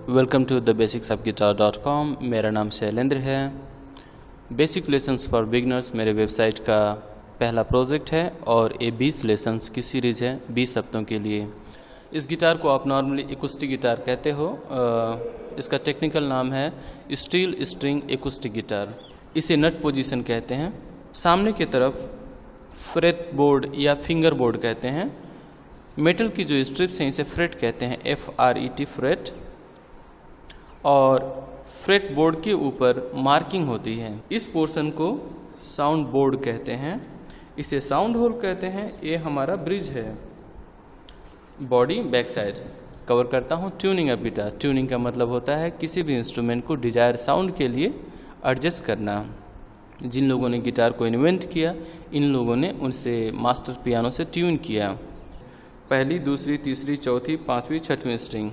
Welcome to the basics of guitar dot com. मेरा नाम शैलेंद्र है। बेसिक लेसन्स फॉर बिगनर्स मेरे वेबसाइट का पहला प्रोजेक्ट है और ये 20 लेसन्स की सीरीज़ है 20 हफ्तों के लिए। इस गिटार को आप नॉर्मली एकूस्टिक गिटार कहते हो। इसका टेक्निकल नाम है स्टील स्ट्रिंग एकूस्टिक गिटार। इसे नट पोजीशन कहते हैं। सामने की तरफ फ्रेट बोर्ड या फिंगर बोर्ड कहते हैं। मेटल की जो स्ट्रिप्स हैं इसे फ्रेट कहते हैं, FRET फ्रेट। और फ्रेट बोर्ड के ऊपर मार्किंग होती है। इस पोर्शन को साउंड बोर्ड कहते हैं, इसे साउंड होल कहते हैं। ये हमारा ब्रिज है। बॉडी बैक साइड कवर करता हूँ। Tuning of guitar. ट्यूनिंग का मतलब होता है किसी भी इंस्ट्रूमेंट को डिजायर साउंड के लिए एडजस्ट करना। जिन लोगों ने गिटार को इन्वेंट किया, इन लोगों ने उनसे मास्टर पियानो से ट्यून किया। पहली, दूसरी, तीसरी, चौथी, पांचवी, छठवीं string,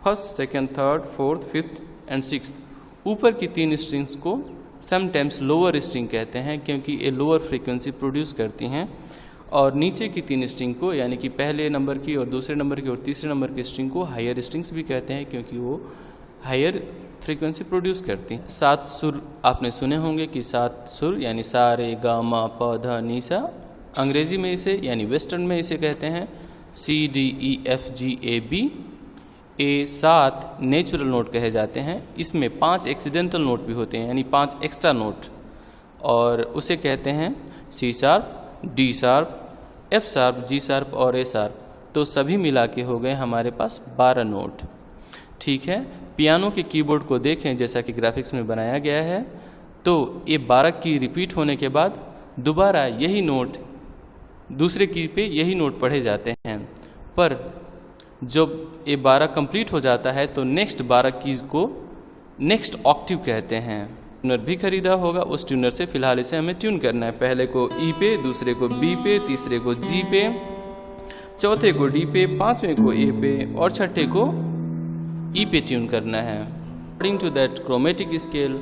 first, second, third, fourth, fifth and sixth. ऊपर की 3 स्ट्रिंग्स को समटाइम्स लोअर स्ट्रिंग कहते हैं क्योंकि ये लोअर फ्रीक्वेंसी प्रोड्यूस करती हैं। और नीचे की 3 स्ट्रिंग को, यानी कि पहले नंबर की और दूसरे नंबर की और तीसरे नंबर की स्ट्रिंग को हायर स्ट्रिंग्स भी कहते हैं क्योंकि वो हायर फ्रीक्वेंसी प्रोड्यूस करती हैं। 7 सुर आपने सुने होंगे कि 7 सुर यानी सा रे गा मा प ध नि सा। अंग्रेजी में इसे यानी वेस्टर्न में इसे कहते हैं CDEFGAB। ये 7 नेचुरल नोट कहे जाते हैं। इसमें 5 एक्सीडेंटल नोट भी होते हैं, यानी 5 एक्स्ट्रा नोट, और उसे कहते हैं C sharp, D sharp, F sharp, G sharp और A शार्प। तो सभी मिला के हो गए हमारे पास 12 नोट। ठीक है। पियानो के कीबोर्ड को देखें जैसा कि ग्राफिक्स में बनाया गया है, तो ये 12 की रिपीट होने के बाद दोबारा यही नोट दूसरे की पे यही नोट पढ़े जाते हैं। पर जब ये 12 कंप्लीट हो जाता है तो नेक्स्ट 12 कीज़ को नेक्स्ट ऑक्टिव कहते हैं। ट्यूनर भी खरीदा होगा, उस ट्यूनर से फिलहाल इसे हमें ट्यून करना है। पहले को E पे, दूसरे को B पे, तीसरे को G पे, चौथे को D पे, पांचवें को A पे और छठे को E पे ट्यून करना है। According to that chromatic scale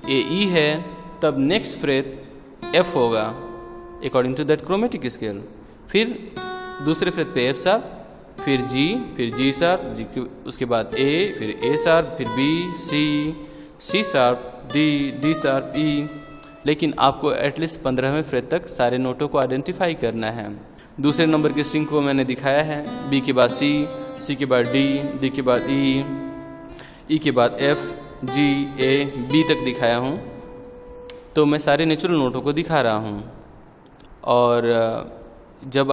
ये E है, तब नेक्स्ट फ्रेट F होगा according to that chromatic scale. फिर दूसरे फ्रेट पे F शार्प, फिर G, फिर G शार्प, उसके बाद A, फिर A शार्प, फिर B, C sharp, D sharp, E। लेकिन आपको एटलीस्ट 15वें फ्रेट तक सारे नोटों को आइडेंटिफाई करना है। दूसरे नंबर की स्ट्रिंग को मैंने दिखाया है। B के बाद C के बाद D के बाद E के बाद F, G, A, B तक दिखाया हूँ। तो मैं सारे नेचुरल नोटों को दिखा रहा हूँ। और जब